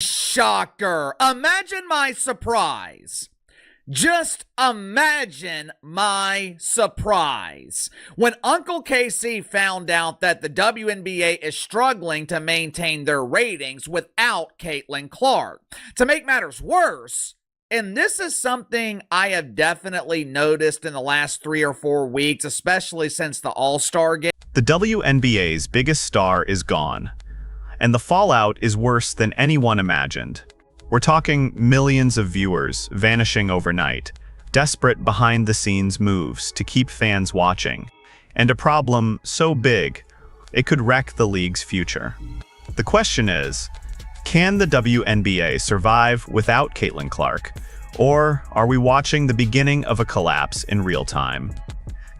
Shocker. Imagine my surprise. Just imagine my surprise when Uncle Casey found out that the WNBA is struggling to maintain their ratings without Caitlin Clark. To make matters worse, and this is something I have definitely noticed in the last 3 or 4 weeks, especially since the All-Star game. The WNBA's biggest star is gone, and the fallout is worse than anyone imagined. We're talking millions of viewers vanishing overnight, desperate behind-the-scenes moves to keep fans watching, and a problem so big it could wreck the league's future. The question is, can the WNBA survive without Caitlin Clark, or are we watching the beginning of a collapse in real time?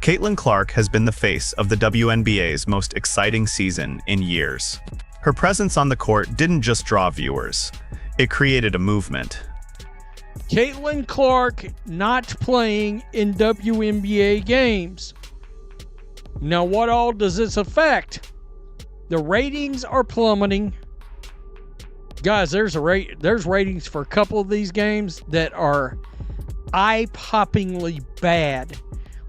Caitlin Clark has been the face of the WNBA's most exciting season in years. Her presence on the court didn't just draw viewers. It created a movement. Caitlin Clark not playing in WNBA games. Now, what all does this affect? The ratings are plummeting. Guys, there's ratings for a couple of these games that are eye-poppingly bad.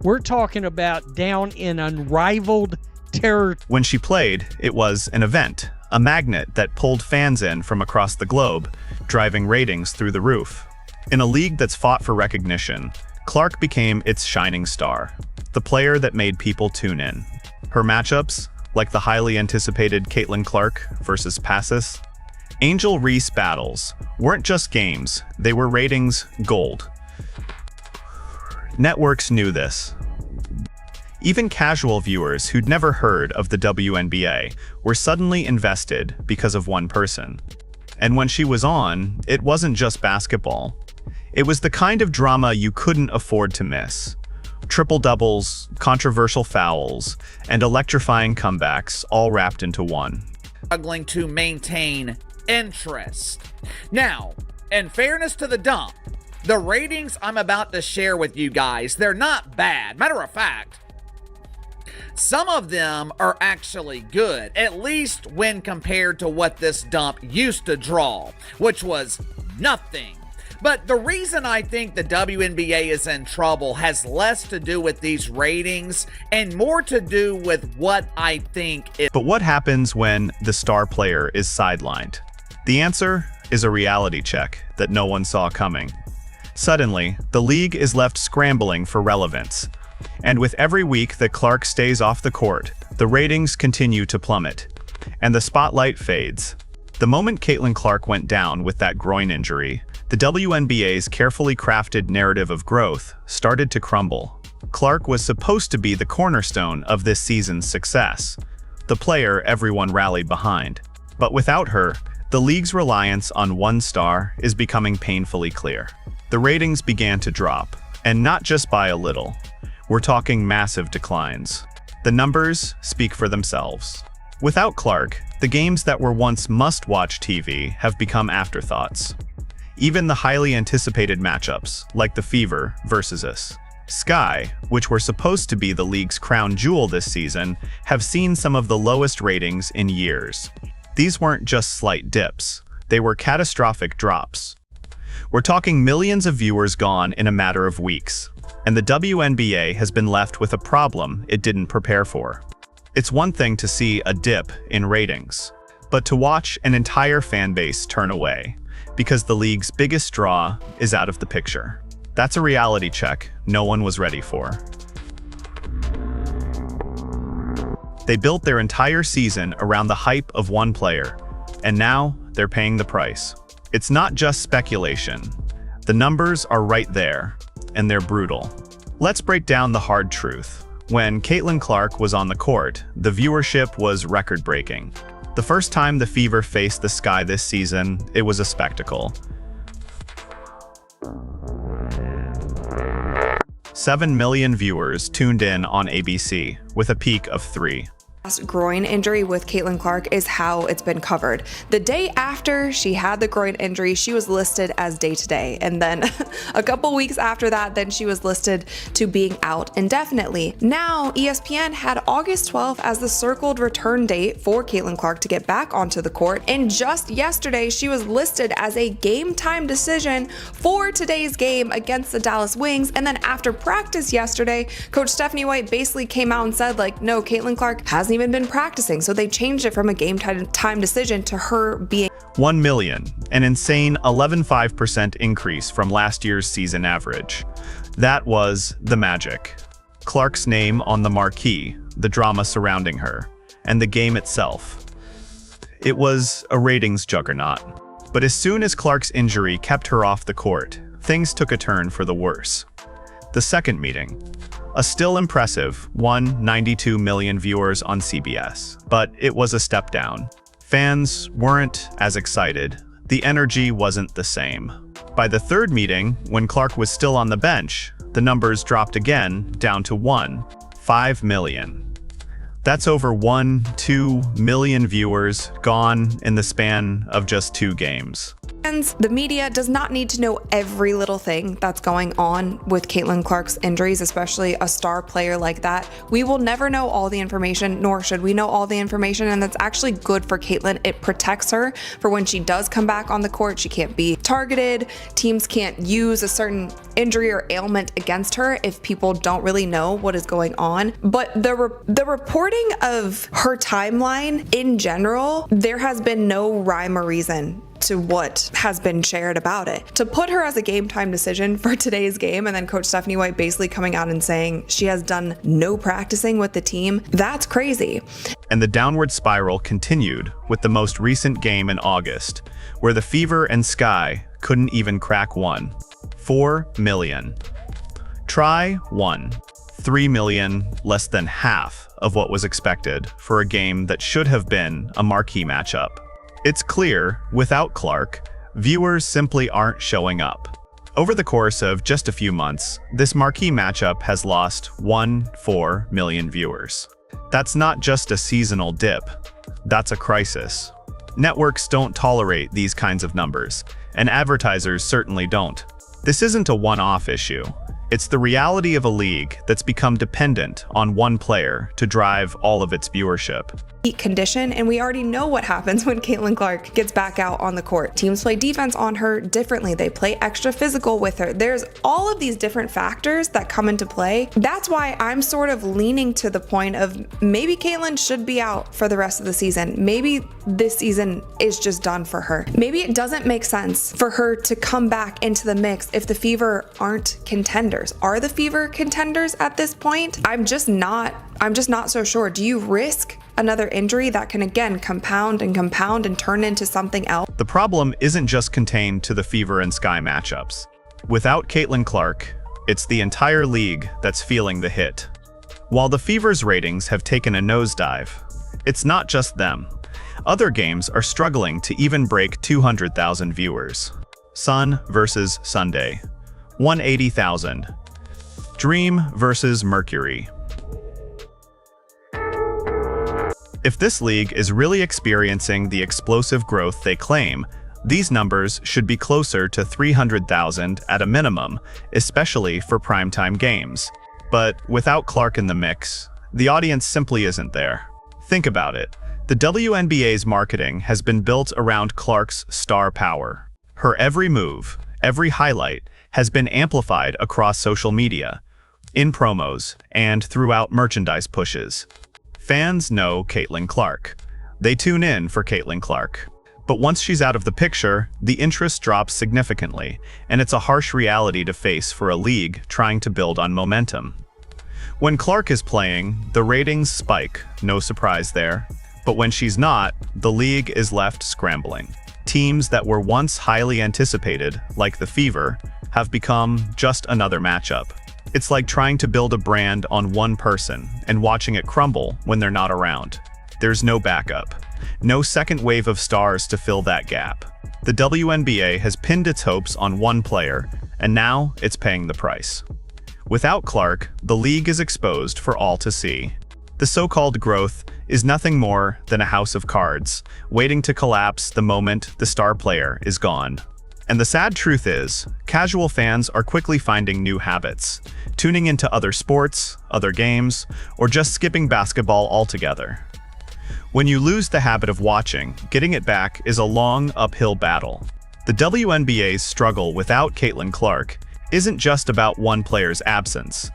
We're talking about down in unrivaled terror. When she played, it was an event, a magnet that pulled fans in from across the globe, driving ratings through the roof. In a league that's fought for recognition, Clark became its shining star, the player that made people tune in. Her matchups, like the highly anticipated Caitlin Clark versus Passes, Angel Reese battles, weren't just games, they were ratings gold. Networks knew this. Even casual viewers who'd never heard of the WNBA were suddenly invested because of one person. And when she was on, it wasn't just basketball. It was the kind of drama you couldn't afford to miss. Triple-doubles, controversial fouls, and electrifying comebacks all wrapped into one. Struggling to maintain interest. Now, in fairness to the dump, the ratings I'm about to share with you guys, they're not bad. Matter of fact, some of them are actually good, at least when compared to what this dump used to draw, which was nothing. But the reason I think the WNBA is in trouble has less to do with these ratings and more to do with what I think is. But what happens when the star player is sidelined? The answer is a reality check that no one saw coming. Suddenly, the league is left scrambling for relevance. And with every week that Clark stays off the court, the ratings continue to plummet, and the spotlight fades. The moment Caitlin Clark went down with that groin injury, the WNBA's carefully crafted narrative of growth started to crumble. Clark was supposed to be the cornerstone of this season's success, the player everyone rallied behind. But without her, the league's reliance on one star is becoming painfully clear. The ratings began to drop, and not just by a little. We're talking massive declines. The numbers speak for themselves. Without Clark, the games that were once must-watch TV have become afterthoughts. Even the highly anticipated matchups, like the Fever versus us, Sky, which were supposed to be the league's crown jewel this season, have seen some of the lowest ratings in years. These weren't just slight dips, they were catastrophic drops. We're talking millions of viewers gone in a matter of weeks, and the WNBA has been left with a problem it didn't prepare for. It's one thing to see a dip in ratings, but to watch an entire fan base turn away because the league's biggest draw is out of the picture. That's a reality check no one was ready for. They built their entire season around the hype of one player, and now they're paying the price. It's not just speculation. The numbers are right there, and they're brutal. Let's break down the hard truth. When Caitlin Clark was on the court, the viewership was record-breaking. The first time the Fever faced the Sky this season, it was a spectacle. 7 million viewers tuned in on ABC, with a peak of 3. Groin injury with Caitlin Clark is how it's been covered. The day after she had the groin injury, she was listed as day-to-day, and then a couple weeks after that, then she was listed to being out indefinitely. Now, ESPN had August 12th as the circled return date for Caitlin Clark to get back onto the court, and just yesterday, she was listed as a game time decision for today's game against the Dallas Wings. And then after practice yesterday, Coach Stephanie White basically came out and said, like, no, Caitlin Clark hasn't even been practicing. So they changed it from a game time decision to her being 1 million, an insane 11.5% increase from last year's season average. That was the magic. Clark's name on the marquee, the drama surrounding her, and the game itself. It was a ratings juggernaut. But as soon as Clark's injury kept her off the court, things took a turn for the worse. The second meeting. A still impressive 192 million viewers on CBS, but it was a step down. Fans weren't as excited. The energy wasn't the same. By the third meeting, when Clark was still on the bench, the numbers dropped again down to 5 million. That's over 2 million viewers gone in the span of just 2 games. The media does not need to know every little thing that's going on with Caitlin Clark's injuries, especially a star player like that. We will never know all the information, nor should we know all the information, and that's actually good for Caitlin. It protects her for when she does come back on the court. She can't be targeted. Teams can't use a certain injury or ailment against her if people don't really know what is going on. But the reporting of her timeline in general, there has been no rhyme or reason to what has been shared about it. To put her as a game time decision for today's game, and then Coach Stephanie White basically coming out and saying she has done no practicing with the team, that's crazy. And the downward spiral continued with the most recent game in August, where the Fever and Sky couldn't even crack 4 million. Try 3 million, less than half of what was expected for a game that should have been a marquee matchup. It's clear, without Clark, viewers simply aren't showing up. Over the course of just a few months, this marquee matchup has lost 4 million viewers. That's not just a seasonal dip, that's a crisis. Networks don't tolerate these kinds of numbers, and advertisers certainly don't. This isn't a one-off issue. It's the reality of a league that's become dependent on one player to drive all of its viewership. Condition, and we already know what happens when Caitlin Clark gets back out on the court. Teams play defense on her differently. They play extra physical with her. There's all of these different factors that come into play. That's why I'm sort of leaning to the point of maybe Caitlin should be out for the rest of the season. Maybe this season is just done for her. Maybe it doesn't make sense for her to come back into the mix if the Fever aren't contenders. Are the Fever contenders at this point? I'm just not so sure. Do you risk another injury that can again compound and turn into something else? The problem isn't just contained to the Fever and Sky matchups. Without Caitlin Clark, it's the entire league that's feeling the hit. While the Fever's ratings have taken a nosedive, it's not just them. Other games are struggling to even break 200,000 viewers. Sun versus Sunday, 180,000. Dream versus Mercury. If this league is really experiencing the explosive growth they claim, these numbers should be closer to 300,000 at a minimum, especially for primetime games. But without Clark in the mix, the audience simply isn't there. Think about it. The WNBA's marketing has been built around Clark's star power. Her every move, every highlight, has been amplified across social media, in promos, and throughout merchandise pushes. Fans know Caitlin Clark. They tune in for Caitlin Clark. But once she's out of the picture, the interest drops significantly, and it's a harsh reality to face for a league trying to build on momentum. When Clark is playing, the ratings spike, no surprise there. But when she's not, the league is left scrambling. Teams that were once highly anticipated, like the Fever, have become just another matchup. It's like trying to build a brand on one person and watching it crumble when they're not around. There's no backup, no second wave of stars to fill that gap. The WNBA has pinned its hopes on one player, and now it's paying the price. Without Clark, the league is exposed for all to see. The so-called growth is nothing more than a house of cards, waiting to collapse the moment the star player is gone. And the sad truth is, casual fans are quickly finding new habits, tuning into other sports, other games, or just skipping basketball altogether. When you lose the habit of watching, getting it back is a long, uphill battle. The WNBA's struggle without Caitlin Clark isn't just about one player's absence.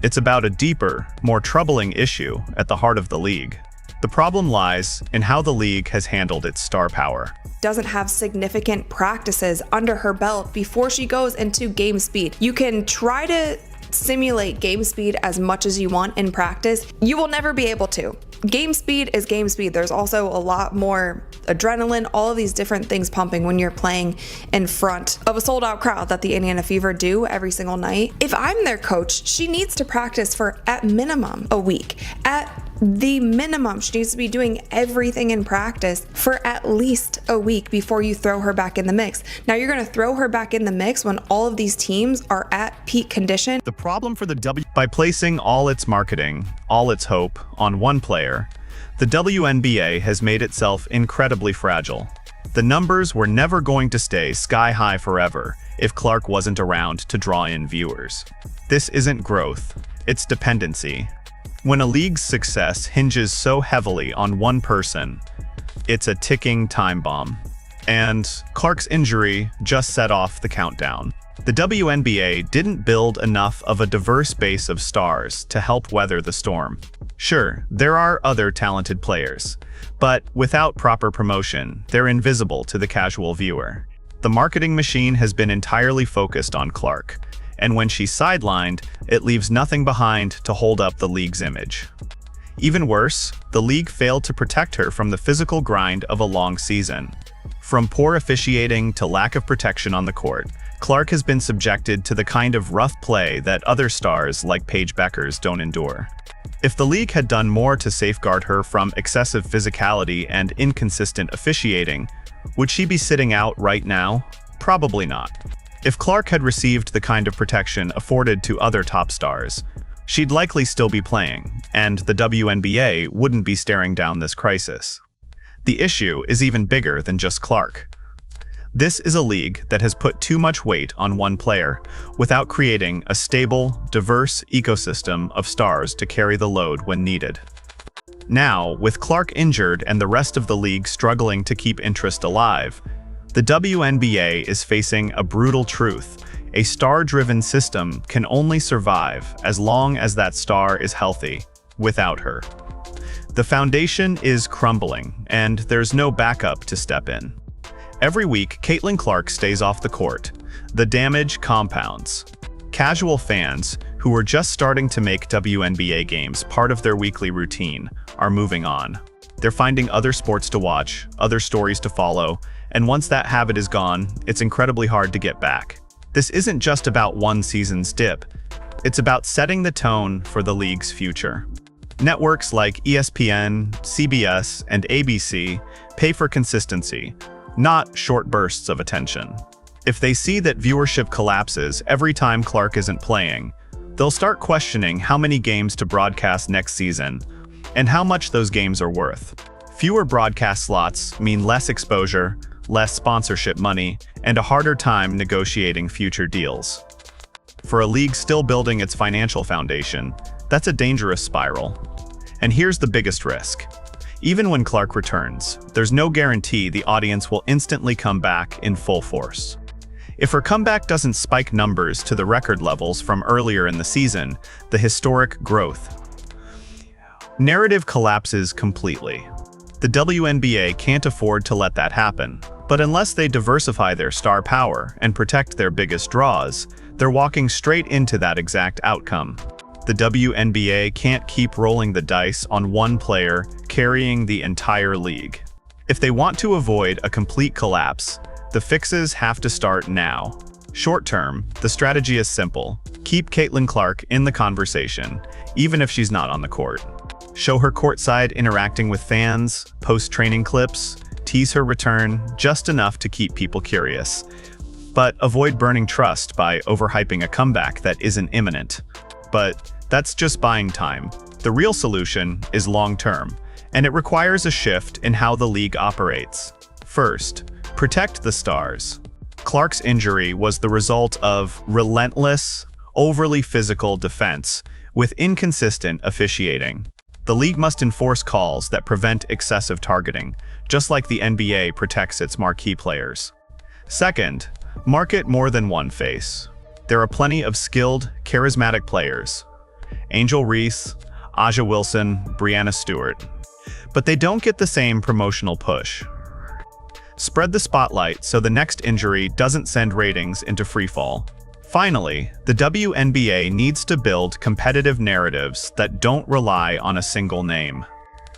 It's about a deeper, more troubling issue at the heart of the league. The problem lies in how the league has handled its star power. Doesn't have significant practices under her belt before she goes into game speed. You can try to simulate game speed as much as you want in practice. You will never be able to. Game speed is game speed. There's also a lot more adrenaline, all of these different things pumping when you're playing in front of a sold out crowd that the Indiana Fever do every single night. If I'm their coach, she needs to practice for at minimum a week. At the minimum, she needs to be doing everything in practice for at least a week before you throw her back in the mix. Now you're going to throw her back in the mix when all of these teams are at peak condition. The problem for by placing all its marketing, all its hope on one player, the WNBA has made itself incredibly fragile. The numbers were never going to stay sky high forever if Clark wasn't around to draw in viewers. This isn't growth, it's dependency. When a league's success hinges so heavily on one person, it's a ticking time bomb. And Clark's injury just set off the countdown. The WNBA didn't build enough of a diverse base of stars to help weather the storm. Sure, there are other talented players, but without proper promotion, they're invisible to the casual viewer. The marketing machine has been entirely focused on Clark, and when she's sidelined, it leaves nothing behind to hold up the league's image. Even worse, the league failed to protect her from the physical grind of a long season. From poor officiating to lack of protection on the court, Clark has been subjected to the kind of rough play that other stars like Paige Beckers don't endure. If the league had done more to safeguard her from excessive physicality and inconsistent officiating, would she be sitting out right now? Probably not. If Clark had received the kind of protection afforded to other top stars, she'd likely still be playing, and the WNBA wouldn't be staring down this crisis. The issue is even bigger than just Clark. This is a league that has put too much weight on one player without creating a stable, diverse ecosystem of stars to carry the load when needed. Now, with Clark injured and the rest of the league struggling to keep interest alive, the WNBA is facing a brutal truth. A star-driven system can only survive as long as that star is healthy, without her. The foundation is crumbling, and there's no backup to step in. Every week, Caitlin Clark stays off the court. The damage compounds. Casual fans, who were just starting to make WNBA games part of their weekly routine, are moving on. They're finding other sports to watch, other stories to follow, and once that habit is gone, it's incredibly hard to get back. This isn't just about one season's dip. It's about setting the tone for the league's future. Networks like ESPN, CBS, and ABC pay for consistency, not short bursts of attention. If they see that viewership collapses every time Clark isn't playing, they'll start questioning how many games to broadcast next season and how much those games are worth. Fewer broadcast slots mean less exposure, less sponsorship money, and a harder time negotiating future deals. For a league still building its financial foundation, that's a dangerous spiral. And here's the biggest risk. Even when Clark returns, there's no guarantee the audience will instantly come back in full force. If her comeback doesn't spike numbers to the record levels from earlier in the season, the historic growth narrative collapses completely. The WNBA can't afford to let that happen, but unless they diversify their star power and protect their biggest draws, they're walking straight into that exact outcome. The WNBA can't keep rolling the dice on one player carrying the entire league. If they want to avoid a complete collapse, the fixes have to start now. Short term, the strategy is simple. Keep Caitlin Clark in the conversation, even if she's not on the court. Show her courtside interacting with fans, post training clips, tease her return just enough to keep people curious. But avoid burning trust by overhyping a comeback that isn't imminent. But that's just buying time. The real solution is long-term. And it requires a shift in how the league operates. First, protect the stars. Clark's injury was the result of relentless, overly physical defense with inconsistent officiating. The league must enforce calls that prevent excessive targeting, just like the NBA protects its marquee players. Second, market more than one face. There are plenty of skilled, charismatic players. Angel Reese, Aja Wilson, Brianna Stewart. But they don't get the same promotional push. Spread the spotlight so the next injury doesn't send ratings into freefall. Finally, the WNBA needs to build competitive narratives that don't rely on a single name.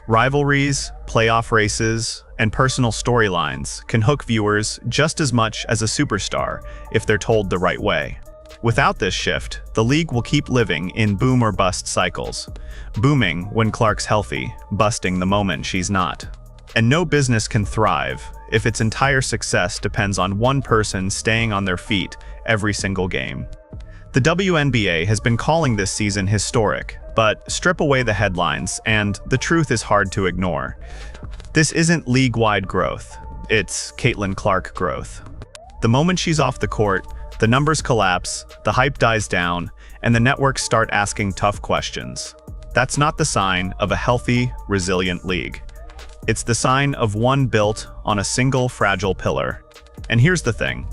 Rivalries, playoff races, and personal storylines can hook viewers just as much as a superstar if they're told the right way. Without this shift, the league will keep living in boom or bust cycles. Booming when Clark's healthy, busting the moment she's not. And no business can thrive if its entire success depends on one person staying on their feet every single game. The WNBA has been calling this season historic, but strip away the headlines and the truth is hard to ignore. This isn't league-wide growth, it's Caitlin Clark growth. The moment she's off the court, the numbers collapse, the hype dies down, and the networks start asking tough questions. That's not the sign of a healthy, resilient league. It's the sign of one built on a single fragile pillar. And here's the thing.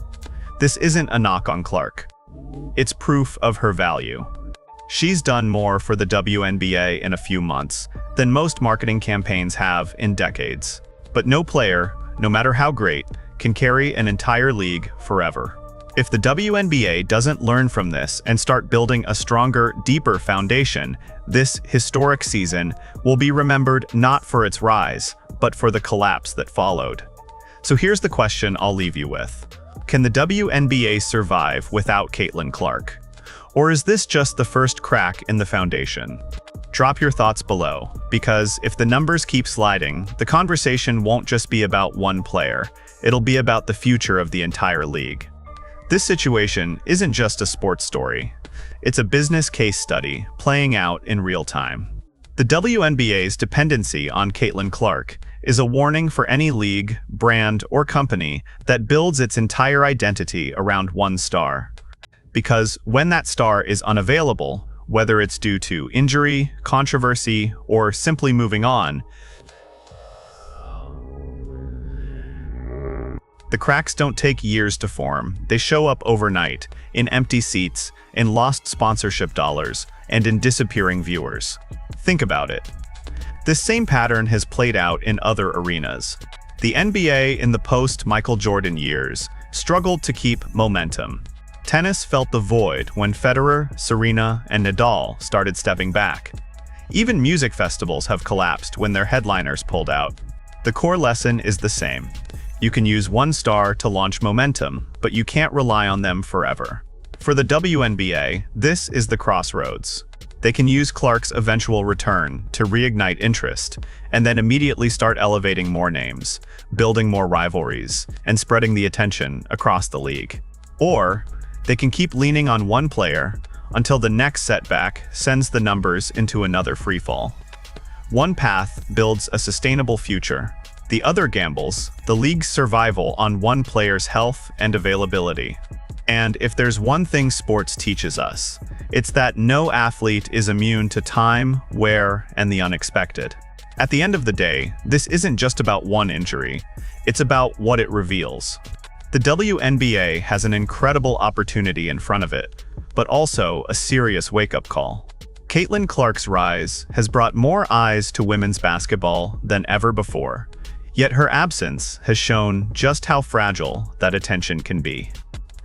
This isn't a knock on Clark. It's proof of her value. She's done more for the WNBA in a few months than most marketing campaigns have in decades. But no player, no matter how great, can carry an entire league forever. If the WNBA doesn't learn from this and start building a stronger, deeper foundation, this historic season will be remembered not for its rise, but for the collapse that followed. So here's the question I'll leave you with. Can the WNBA survive without Caitlin Clark? Or is this just the first crack in the foundation? Drop your thoughts below, because if the numbers keep sliding, the conversation won't just be about one player, it'll be about the future of the entire league. This situation isn't just a sports story. It's a business case study playing out in real time. The WNBA's dependency on Caitlin Clark is a warning for any league, brand, or company that builds its entire identity around one star. Because when that star is unavailable, whether it's due to injury, controversy, or simply moving on, the cracks don't take years to form. They show up overnight, in empty seats, in lost sponsorship dollars, and in disappearing viewers. Think about it. This same pattern has played out in other arenas. The NBA in the post-Michael Jordan years struggled to keep momentum. Tennis felt the void when Federer, Serena, and Nadal started stepping back. Even music festivals have collapsed when their headliners pulled out. The core lesson is the same. You can use one star to launch momentum, but you can't rely on them forever. For the WNBA, this is the crossroads. They can use Clark's eventual return to reignite interest, and then immediately start elevating more names, building more rivalries, and spreading the attention across the league. Or, they can keep leaning on one player until the next setback sends the numbers into another freefall. One path builds a sustainable future. The other gambles the league's survival on one player's health and availability. And if there's one thing sports teaches us, it's that no athlete is immune to time, wear, and the unexpected. At the end of the day, this isn't just about one injury, it's about what it reveals. The WNBA has an incredible opportunity in front of it, but also a serious wake-up call. Caitlin Clark's rise has brought more eyes to women's basketball than ever before, yet her absence has shown just how fragile that attention can be.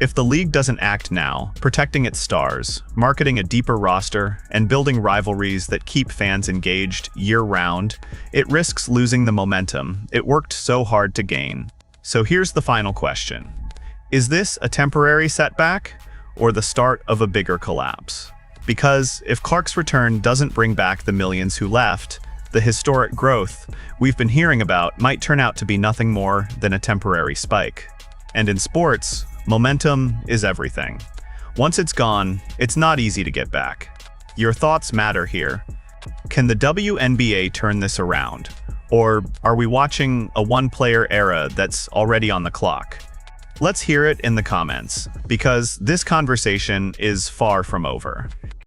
If the league doesn't act now, protecting its stars, marketing a deeper roster, and building rivalries that keep fans engaged year-round, it risks losing the momentum it worked so hard to gain. So here's the final question. Is this a temporary setback, or the start of a bigger collapse? Because if Clark's return doesn't bring back the millions who left, the historic growth we've been hearing about might turn out to be nothing more than a temporary spike. And in sports, momentum is everything. Once it's gone, it's not easy to get back. Your thoughts matter here. Can the WNBA turn this around? Or are we watching a one-player era that's already on the clock? Let's hear it in the comments, because this conversation is far from over.